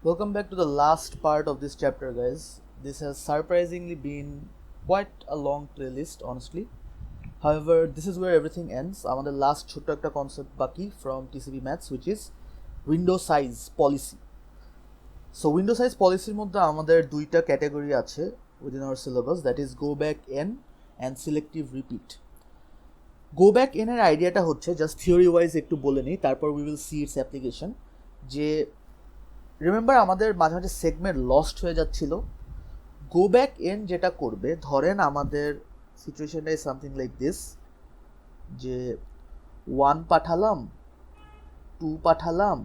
Welcome back to the last part of this chapter, guys. This has surprisingly been quite a long playlist, honestly. However, this is where everything ends. আমাদের last ছোট্ট একটা concept বাকি from TCB Maths, which is window size policy. So window size policyর মধ্যে আমাদের দুইটা category আছে within our syllabus, that is go back n and selective repeat. Go back n এর আইডিয়াটা হচ্ছে জাস্ট থিওরি ওয়াইজ একটু বলে নিই, তারপর we will see its application. যে রিমেম্বার আমাদের মাঝে মাঝে সেগমেন্ট লস্ট হয়ে যাচ্ছিল। গো ব্যাক এন যেটা করবে, ধরেন আমাদের সিচুয়েশনটা ইজ সামথিং লাইক দিস, যে 1 পাঠালাম, 2 পাঠালাম,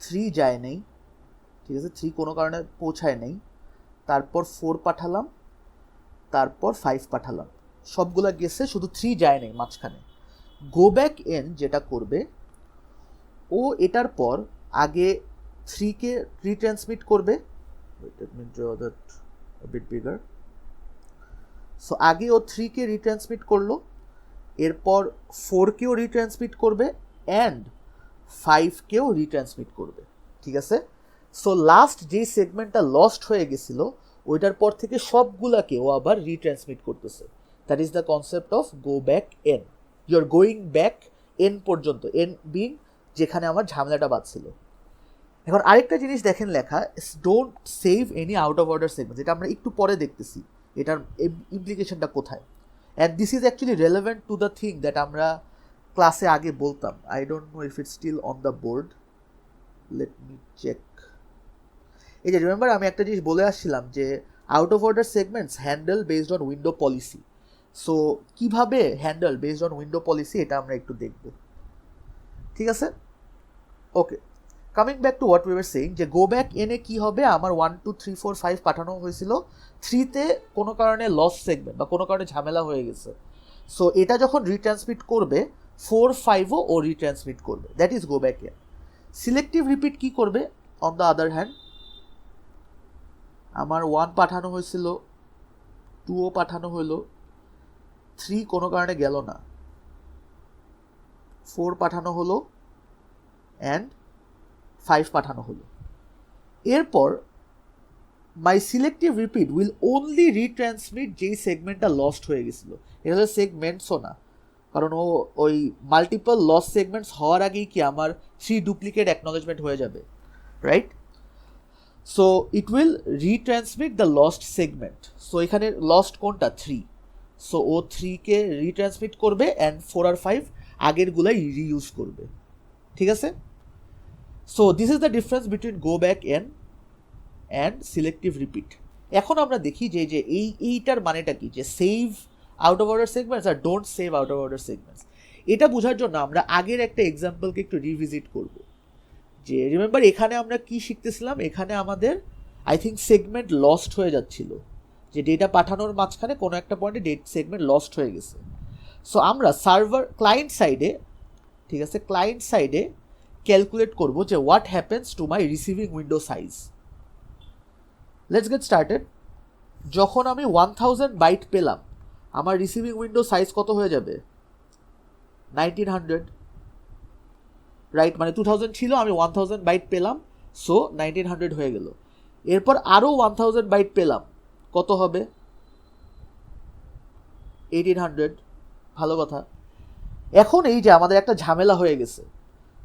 3 যায় নেই, ঠিক আছে, 3 কোনো কারণে পৌঁছায় নেই, তারপর 4 পাঠালাম, তারপর 5 পাঠালাম, সবগুলা গেছে, শুধু 3 যায় নেই মাঝখানে। গো ব্যাক এন যেটা করবে, ও এটার পর আগে 3-কে রিট্রান্সমিট করবে। let me draw that a bit bigger. So আগে ও 3-কে রিট্রান্সমিট করলো, এরপর 4-কেও রিট্রান্সমিট করবে অ্যান্ড 5-কেও রিট্রান্সমিট করবে, ঠিক আছে। সো লাস্ট যেই সেগমেন্টটা লস্ট হয়ে গেছিল ওইটার পর থেকে সবগুলাকে ও আবার রিট্রান্সমিট করতেছে। That is the concept of go back N. You are going back N পর্যন্ত, এন বিং যেখানে আমার ঝামেলাটা বাঁধছিল। এখন আরেকটা জিনিস দেখেন লেখা, don't save any out of order segment, যেটা আমরা একটু পরে দেখতেছি এটার ইমপ্লিকেশনটা কোথায়। And this is actually relevant to the thing that আমরা ক্লাসে আগে বলতাম। I don't know if it's still on the board, let me check. এই যে রিমেম্বার আমি একটা জিনিস বলে আসছিলাম যে out of order segments handle based on window policy. So কীভাবে handle based on window policy এটা আমরা একটু দেখব, ঠিক আছে। Okay, coming back to what we were saying, যে গো ব্যাক এনে কী হবে, আমার 1 2 3 4 5 পাঠানো হয়েছিল, 3-তে কোনো কারণে লস সেগমেন্ট বা কোনো কারণে ঝামেলা হয়ে গেছে। সো এটা যখন রিট্রান্সমিট করবে 4 5ও ও রিট্রান্সমিট করবে, that is go back N. Selective repeat কী করবে, অন দ্য আদার হ্যান্ড, আমার 1 পাঠানো হয়েছিল, 2ও পাঠানো হলো, 3 কোনো কারণে গেল না, 4 পাঠানো হলো অ্যান্ড 5 পাঠানো হলো। এরপর my selective repeat will only retransmit যেই সেগমেন্টটা লস্ট হয়ে গেছিল। এটা হলো সেগমেন্টসও না, কারণ ও ওই মাল্টিপল লস সেগমেন্টস হওয়ার আগেই কি আমার 3 ডুপ্লিকেট অ্যাকনোলেজমেন্ট হয়ে যাবে, right. So it will retransmit the lost segment. So এখানে লস্ট কোনটা, 3। সো ও 3-কে রিট্রান্সমিট করবে অ্যান্ড 4 আর 5 আগেরগুলাই রিইউজ করবে, ঠিক আছে। So this is the difference between go back N and selective repeat. এখন আমরা দেখি যে যে এইটার মানেটা কি, যে save out of order segments আর don't save out of order segments. এটা বোঝার জন্য আমরা আগের একটা এক্সাম্পলকে একটু রিভিজিট করব। যে রিমেম্বার এখানে আমরা কি শিখতেছিলাম, এখানে আমাদের আই থিঙ্ক সেগমেন্ট লস্ট হয়ে যাচ্ছিল, যে ডেটা পাঠানোর মাঝখানে কোনো একটা পয়েন্টে সেগমেন্ট লস্ট হয়ে গেছে। সো আমরা সার্ভার ক্লায়েন্ট সাইডে, ঠিক আছে, ক্লায়েন্ট সাইডে ক্যালকুলেট করব যে what happens to my receiving window size. Let's get started. যখন আমি 1000 বাইট পেলাম, আমার রিসিভিং উইন্ডো সাইজ কত হয়ে যাবে, 1900, রাইট। মানে 2000 ছিল, আমি 1000 বাইট পেলাম, সো 1900 হয়ে গেল। এরপর আরও 1000 বাইট পেলাম, কত হবে, 1800, ভালো কথা। এখন এই যে আমাদের একটা ঝামেলা হয়ে গেছে।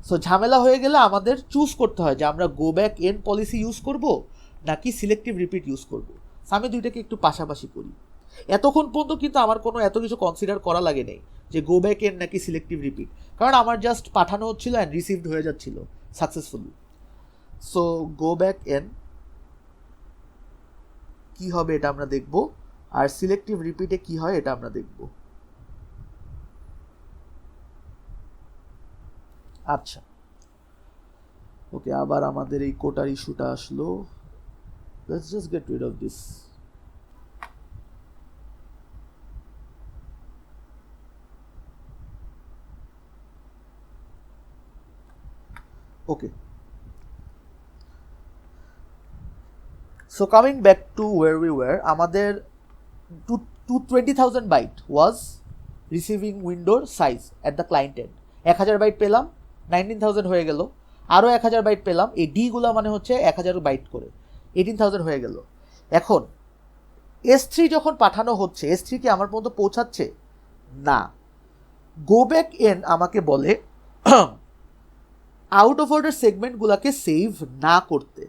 সো ঝামেলা হয়ে গেলে আমাদের চুজ করতে হয় যে আমরা গো ব্যাক এন পলিসি ইউজ করব নাকি সিলেক্টিভ রিপিট ইউজ করব। আমি দুইটাকে একটু পাশাপাশি করি। এতক্ষণ পর্যন্ত কিন্তু আমার কোনো এত কিছু কনসিডার করা লাগে নেই যে গো ব্যাক এন নাকি সিলেক্টিভ রিপিট, কারণ আমার জাস্ট পাঠানো হচ্ছিল অ্যান্ড রিসিভড হয়ে যাচ্ছিল successfully. So go back N কী হবে এটা আমরা দেখব, আর সিলেক্টিভ রিপিটে কী হয় এটা আমরা দেখব। আচ্ছা, ওকে, আবার আমাদের এই কোটার ইস্যুটা আসলো। Let's just get rid of this. Okay, so coming back to where we were, আমাদের 20,000 বাইট ওয়াজ রিসিভিং উইন্ডোর size at the client end. 1000 byte পেলাম, 19,000 হয়ে গেল। আরও 1000 বাইট পেলাম, এই ডিগুলো মানে হচ্ছে 1000 বাইট করে, 18,000 হয়ে গেল। এখন S3 যখন পাঠানো হচ্ছে, S3 কি আমার পর্যন্ত পৌঁছাচ্ছে না, গো ব্যাক এন আমাকে বলে আউট অফ অর্ডার সেগমেন্টগুলোকে সেভ না করতে।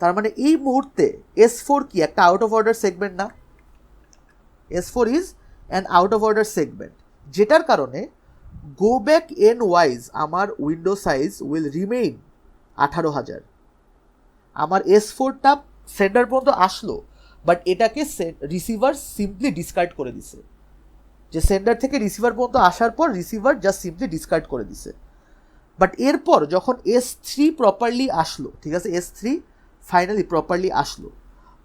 তার মানে এই মুহূর্তে S4 কি একটা আউট অফ অর্ডার সেগমেন্ট না? S4 is an out of order segment, যেটার কারণে গো ব্যাক এন ওয়াইজ আমার উইন্ডো সাইজ উইল রিমেইন 18,000। আমার S4টা সেন্ডার পর্যন্ত আসলো, বাট এটাকে রিসিভার সিম্পলি ডিসকার্ড করে দিছে, যে সেন্ডার থেকে রিসিভার পর্যন্ত আসার পর রিসিভার জাস্ট সিম্পলি ডিসকার্ড করে দিছে। বাট এরপর যখন S3 প্রপারলি আসলো, ঠিক আছে, S3 ফাইনালি প্রপারলি আসলো,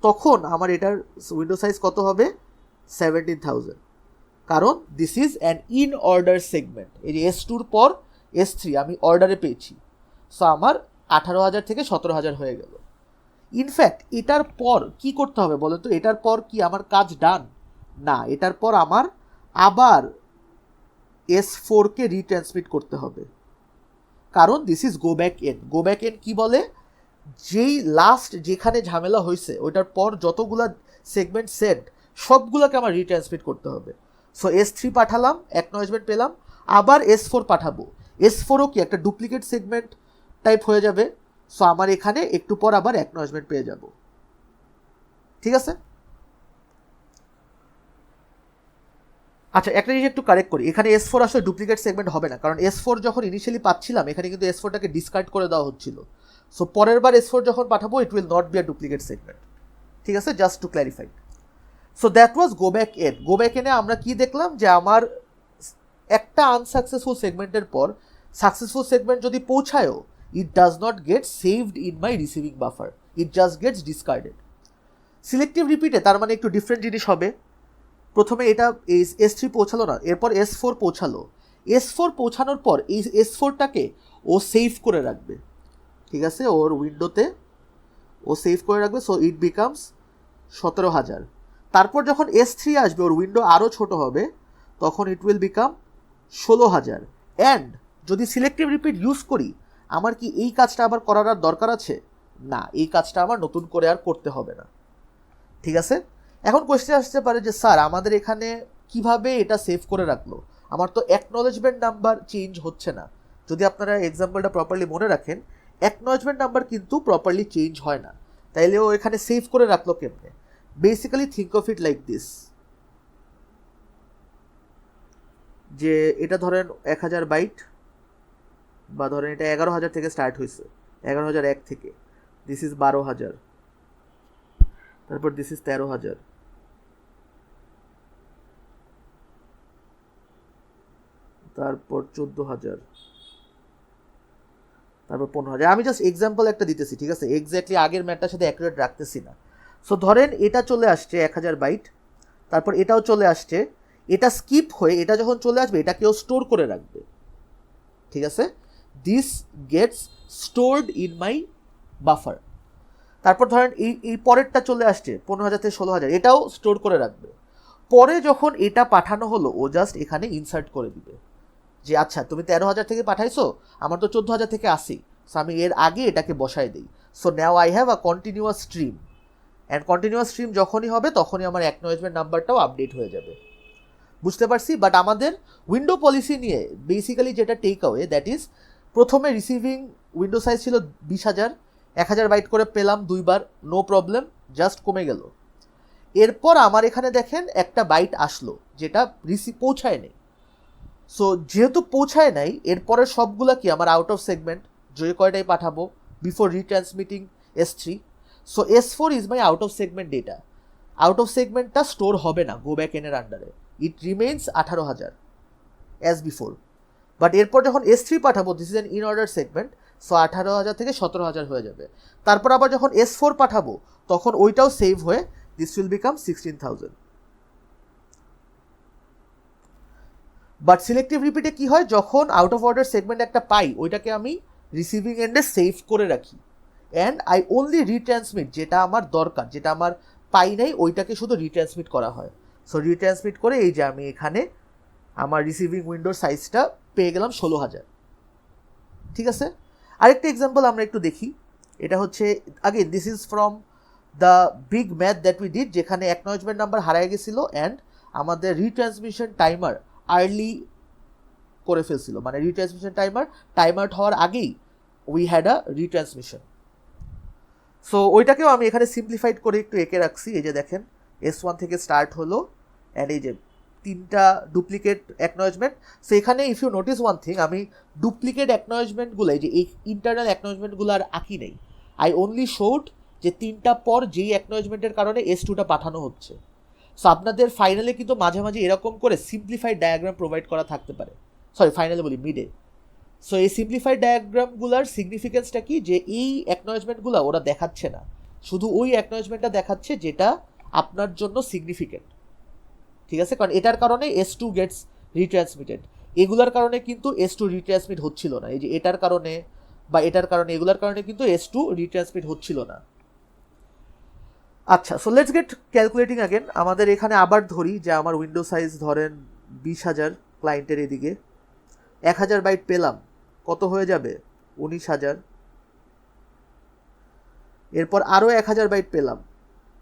তখন আমার এটার উইন্ডো সাইজ কত হবে? 17,000। কারণ this is an in order segment. এই যে S2র পর S3 আমি অর্ডারে পেয়েছি, সো আমার 18,000 থেকে 17,000 হয়ে গেল। ইনফ্যাক্ট এটার পর কি করতে হবে বলো তো? এটার পর কি আমার কাজ ডান? না, এটার পর আমার আবার S4কে রিট্রান্সমিট করতে হবে, কারণ this is go back N. Go back N কি বলে? যেই লাস্ট যেখানে ঝামেলা হয়েছে ওইটার পর যতগুলা সেগমেন্ট সেট সবগুলোকে আমার রিট্রান্সমিট করতে হবে। সো S3 পাঠালাম, অ্যাকনলেজমেন্ট পেলাম, আবার S4 পাঠাবো। S4ও কি একটা ডুপ্লিকেট সেগমেন্ট টাইপ হয়ে যাবে, সো আমার এখানে একটু পর আবার অ্যাকনলেজমেন্ট পেয়ে যাব। ঠিক আছে? আচ্ছা, একটা জিনিস একটু কারেক্ট করি, এখানে S4 আসলে ডুপ্লিকেট সেগমেন্ট হবে না, কারণ S4 যখন ইনিশিয়ালি পাচ্ছিলাম এখানে কিন্তু S4টাকে ডিসকার্ড করে দেওয়া হচ্ছিল। সো পরের বার S4 যখন পাঠাবো it will not be a duplicate segment. ঠিক আছে, just to clarify. So that was go back N. Go back এনে আমরা কি দেখলাম, যে আমার একটা আনসাকসেসফুল সেগমেন্টের পর সাকসেসফুল সেগমেন্ট যদি পৌঁছায়ও, it does not get saved in my receiving buffer, it just gets discarded. Selective রিপিটে তার মানে একটু ডিফারেন্ট জিনিস হবে। প্রথমে এটা S3 পৌঁছালো না, এরপর S4 পৌঁছালো। S4 পৌঁছানোর পর এই S4টাকে ও সেভ করে রাখবে, ঠিক আছে, ওর উইন্ডোতে ও সেভ করে রাখবে। So it becomes 17,000। তারপর যখন S3 আসবে, ওর উইন্ডো আরও ছোট হবে, তখন ইট উইল বিকাম 16,000। অ্যান্ড যদি সিলেক্টিভ রিপিট ইউজ করি, আমার কি এই কাজটা আবার করার আর দরকার আছে? না, এই কাজটা আমার নতুন করে আর করতে হবে না। ঠিক আছে? এখন কোয়েশ্চেন আসতে পারে যে স্যার আমাদের এখানে কিভাবে এটা সেভ করে রাখলো? আমার তো অ্যাকনলেজমেন্ট নাম্বার চেঞ্জ হচ্ছে না। যদি আপনারা এক্সাম্পলটা প্রপারলি মনে রাখেন, অ্যাকনলেজমেন্ট নাম্বার কিন্তু প্রপারলি চেঞ্জ হয় না, তাইলে ও এখানে সেভ করে রাখলো কেমনে? Basically think of it like this, যে এটা ধরেন 1000 বাইট, বা ধরেন এটা 11,000 থেকে স্টার্ট হয়েছে, 11,001 থেকে, দিস ইজ 12,000, তারপর দিস ইজ 13,000, তারপর 14,000, তারপর 15,000। আমি জাস্ট এক্সাম্পল একটা দিতেছি, ঠিক আছে, এক্স্যাক্টলি আগের ম্যাটটার সাথে অ্যাকুরেট রাখতেছি না। সো ধরেন এটা চলে আসছে 1000 বাইট, তারপর এটাও চলে আসছে, এটা স্কিপ হয়ে এটা যখন চলে আসবে এটাকেও স্টোর করে রাখবে। ঠিক আছে, this gets stored in my buffer. তারপর ধরেন এই পরেরটা চলে আসছে 15,000 থেকে 16,000, এটাও স্টোর করে রাখবে। পরে যখন এটা পাঠানো হলো, ও জাস্ট এখানে ইনসার্ট করে দিবে যে আচ্ছা তুমি 13,000 থেকে পাঠাইছো, আমার তো 14,000 থেকে আসি, সো আমি এর আগে এটাকে বসাই দিই। So now I have a continuous stream, and continuous stream যখনই হবে তখনই আমার অ্যাকনলেজমেন্ট নাম্বারটাও আপডেট হয়ে যাবে। বুঝতে পারছি? বাট আমাদের উইন্ডো পলিসি নিয়ে বেসিক্যালি যেটা টেক অ্যাওয়ে, দ্যাট ইজ প্রথমে রিসিভিং উইন্ডো সাইজ ছিল 20,000, 1000 বাইট করে পেলাম দুইবার, নো প্রবলেম, জাস্ট কমে গেল। এরপর আমার এখানে দেখেন একটা বাইট আসলো যেটা পৌঁছায় নেই। সো যেহেতু পৌঁছায় নাই, এরপরের সবগুলা কি আমার আউট অফ সেগমেন্ট, যে কয়টাই পাঠাবো before retransmitting S3। So S4 is my out of segment data. Out of সেগমেন্টটা স্টোর হবে না গো ব্যাক এনের আন্ডারে, it remains 18,000 as before. But এরপর যখন S3 পাঠাবো, this is an in order segment, so 18,000 থেকে 17,000 হয়ে যাবে। তারপর আবার যখন S4 পাঠাবো তখন ওইটাও সেভ হয়ে this will become 16,000। But selective রিপিটে কি হয়, যখন আউট অফ অর্ডার সেগমেন্ট একটা পাই, ওইটাকে আমি রিসিভিং এন্ডে সেভ করে রাখি, অ্যান্ড আই অনলি রিট্রান্সমিট যেটা আমার দরকার, যেটা আমার পাই নাই ওইটাকে শুধু রিট্রান্সমিট করা হয়। সো রিট্রান্সমিট করে এই যে আমি এখানে আমার রিসিভিং উইন্ডোর সাইজটা পেয়ে গেলাম 16,000। ঠিক আছে? আরেকটা এক্সাম্পল আমরা একটু দেখি, এটা হচ্ছে again this is from the big math that we did, যেখানে অ্যাকনলেজমেন্ট নাম্বার হারায় গেছিলো অ্যান্ড আমাদের রিট্রান্সমিশন টাইমার আর্লি করে ফেলছিল, মানে রিট্রান্সমিশন টাইম আউট হওয়ার আগেই we had a retransmission. So ওইটাকেও আমি এখানে সিম্পলিফাইড করে একটু এঁকে রাখছি। এই যে দেখেন S1 থেকে স্টার্ট হলো অ্যান্ড এই যে 3টা ডুপ্লিকেট অ্যাকনলেজমেন্ট। সো এখানে if you notice one thing, আমি ডুপ্লিকেট অ্যাকনলেজমেন্টগুলো যে এই ইন্টারনাল অ্যাকনলেজমেন্টগুলো আর আঁকি নেই, আই অনলি শোড যে 3টা পর যেই অ্যাকনলেজমেন্টের কারণে S2টা পাঠানো হচ্ছে। সো আপনাদের ফাইনালে কিন্তু মাঝে মাঝে এরকম করে সিম্পলিফাইড ডায়াগ্রাম প্রোভাইড করা থাকতে পারে, সরি ফাইনালে বলি মিডে। সো এই সিম্পলিফাইড ডায়াগ্রামগুলোর সিগনিফিকেন্সটা কি, যে এই অ্যাকনলেজমেন্টগুলো ওরা দেখাচ্ছে না, শুধু ওই অ্যাকনলেজমেন্টটা দেখাচ্ছে যেটা আপনার জন্য সিগনিফিকেন্ট, ঠিক আছে? কারণ এটার কারণে S2 গেটস রিট্রান্সমিটেড, এগুলার কারণে কিন্তু S2 রিট্রান্সমিট হচ্ছিল না। এই যে এটার কারণে বা এটার কারণে এগুলার কারণে কিন্তু S2 রিট্রান্সমিট হচ্ছিল না। আচ্ছা, so let's get calculating again. আমাদের এখানে আবার ধরি যে আমার উইন্ডো সাইজ ধরেন 20,000, ক্লায়েন্টের এদিকে 1000 বাইট পেলাম, কত হয়ে যাবে? 19,000। এরপর আরও 1000 বাইট পেলাম,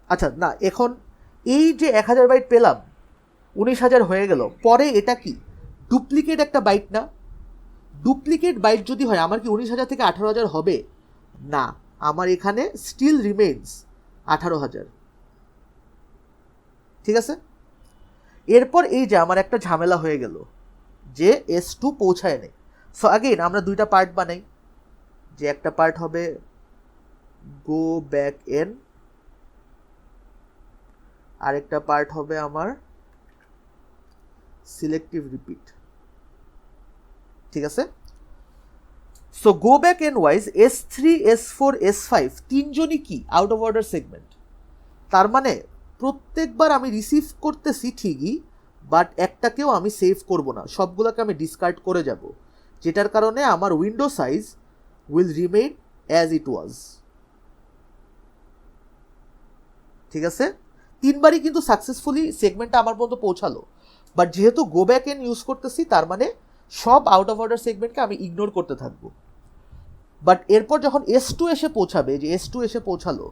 আচ্ছা না, এখন এই যে 1000 বাইট পেলাম 19,000 হয়ে গেল, পরে এটা কি ডুপ্লিকেট একটা বাইট না? ডুপ্লিকেট বাইট যদি হয় আমার কি 19,000 থেকে 18,000 হবে? না, আমার এখানে স্টিল রিমেইনস 18,000, ঠিক আছে? এরপর এই যে আমার একটা ঝামেলা হয়ে গেল যে S2 পৌঁছায় নেই। সো আগেইন আমরা দুইটা পার্ট বানাই, যে একটা পার্ট হবে গো ব্যাক এন, আরেকটা পার্ট হবে আমার সিলেক্টিভ রিপিট, ঠিক আছে? So go back N wise S3, S4, S5 তিনজনই কি আউট অফ অর্ডার সেগমেন্ট। তার মানে প্রত্যেকবার আমি রিসিভ করতেছি ঠিকই, বাট একটাকেও আমি সেভ করব না, সবগুলোকে আমি ডিসকার্ড করে যাব, যেটার কারণে আমার window size will remain as it was, ঠিক আছে? তিনবারই কিন্তু সাকসেসফুলি সেগমেন্টটা আমার পর্যন্ত পৌঁছালো, বাট যেহেতু গো ব্যাক এন ইউজ করতেছি তার মানে সব আউট অফ অর্ডার সেগমেন্টকে আমি ইগনোর করতে থাকবো। বাট এরপর যখন S2 এসে পৌঁছাবে, যে S2 এসে পৌঁছালো,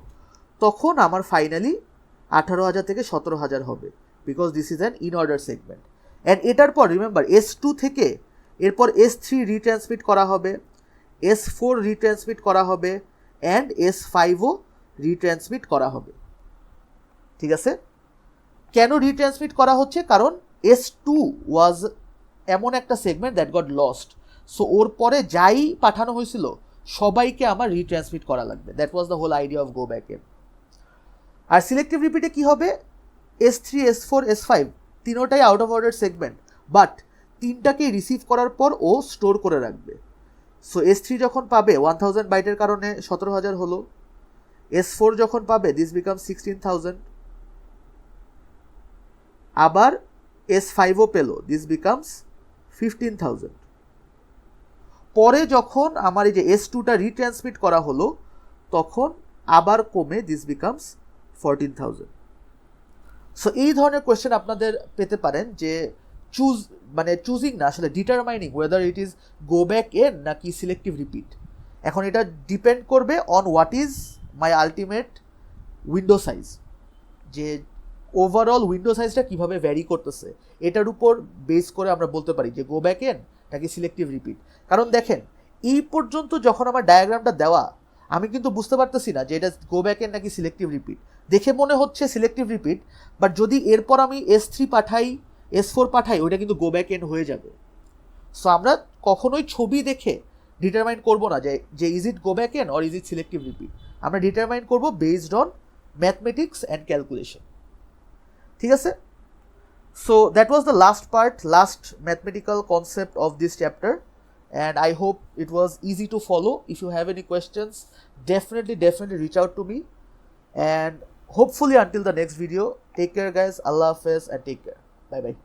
তখন আমার ফাইনালি 18,000 থেকে 17,000 হবে, because this is an in order segment. And এটার পর রিমেম্বার S2 থেকে এরপর S3 রিট্রান্সমিট করা হবে, S4 রিট্রান্সমিট করা হবে, অ্যান্ড S5ও রিট্রান্সমিট করা হবে, ঠিক আছে? কেন রিট্রান্সমিট করা হচ্ছে? কারণ S2 ওয়াজ এমন একটা segment that got lost, so ওর পরে যাই পাঠানো হয়েছিল সবাইকে আমার রিট্রান্সমিট করা লাগবে। That was the whole idea of go back N. আর সিলেক্টিভ রিপিটে কি হবে? S3, S4, S5 তিনোটাই out of order segment, but তিনটাকেই রিসিভ করার পর ও স্টোর করে রাখবে। সো S3 যখন পাবে 1000 বাইটের কারণে 17,000 হলো, S4 যখন পাবে দিস বিকাম 16,000, আবার S5ও পেল, দিস বিকামস 15,000। পরে যখন আমার এই যে S2টা রিট্রান্সমিট করা হলো তখন আবার কমে দিস বিকামস 14,000। সো এই ধরনের কোয়েশ্চেন আপনাদের পেতে পারেন, যে চুজিং না, আসলে determining weather it is go back N নাকি সিলেক্টিভ রিপিট। এখন এটা ডিপেন্ড করবে on what is my ultimate window size, যে ওভারঅল উইন্ডো সাইজটা কীভাবে ভ্যারি করতেছে, এটার উপর বেস করে আমরা বলতে পারি যে গো ব্যাক এন নাকি সিলেক্টিভ রিপিট। কারণ দেখেন এই পর্যন্ত যখন আমার ডায়াগ্রামটা দেওয়া, আমি কিন্তু বুঝতে পারতেছি না যে এটা গো ব্যাক এন নাকি সিলেক্টিভ রিপিট। দেখে মনে হচ্ছে সিলেক্টিভ রিপিট, বাট যদি এরপর আমি S3 পাঠাই, S4 পাঠাই, ওইটা কিন্তু গো ব্যাক এন হয়ে যাবে। সো আমরা কখনোই ছবি দেখে ডিটারমাইন করবো না যে is it go back N or is it selective repeat. আমরা ডিটারমাইন করবো based on mathematics and calculation, ঠিক আছে? So that was the last mathematical concept of this chapter, and I hope it was easy to follow. If you have any questions, definitely reach out to me, and hopefully until the next video, take care guys, Allah Hafiz, and take care, bye bye.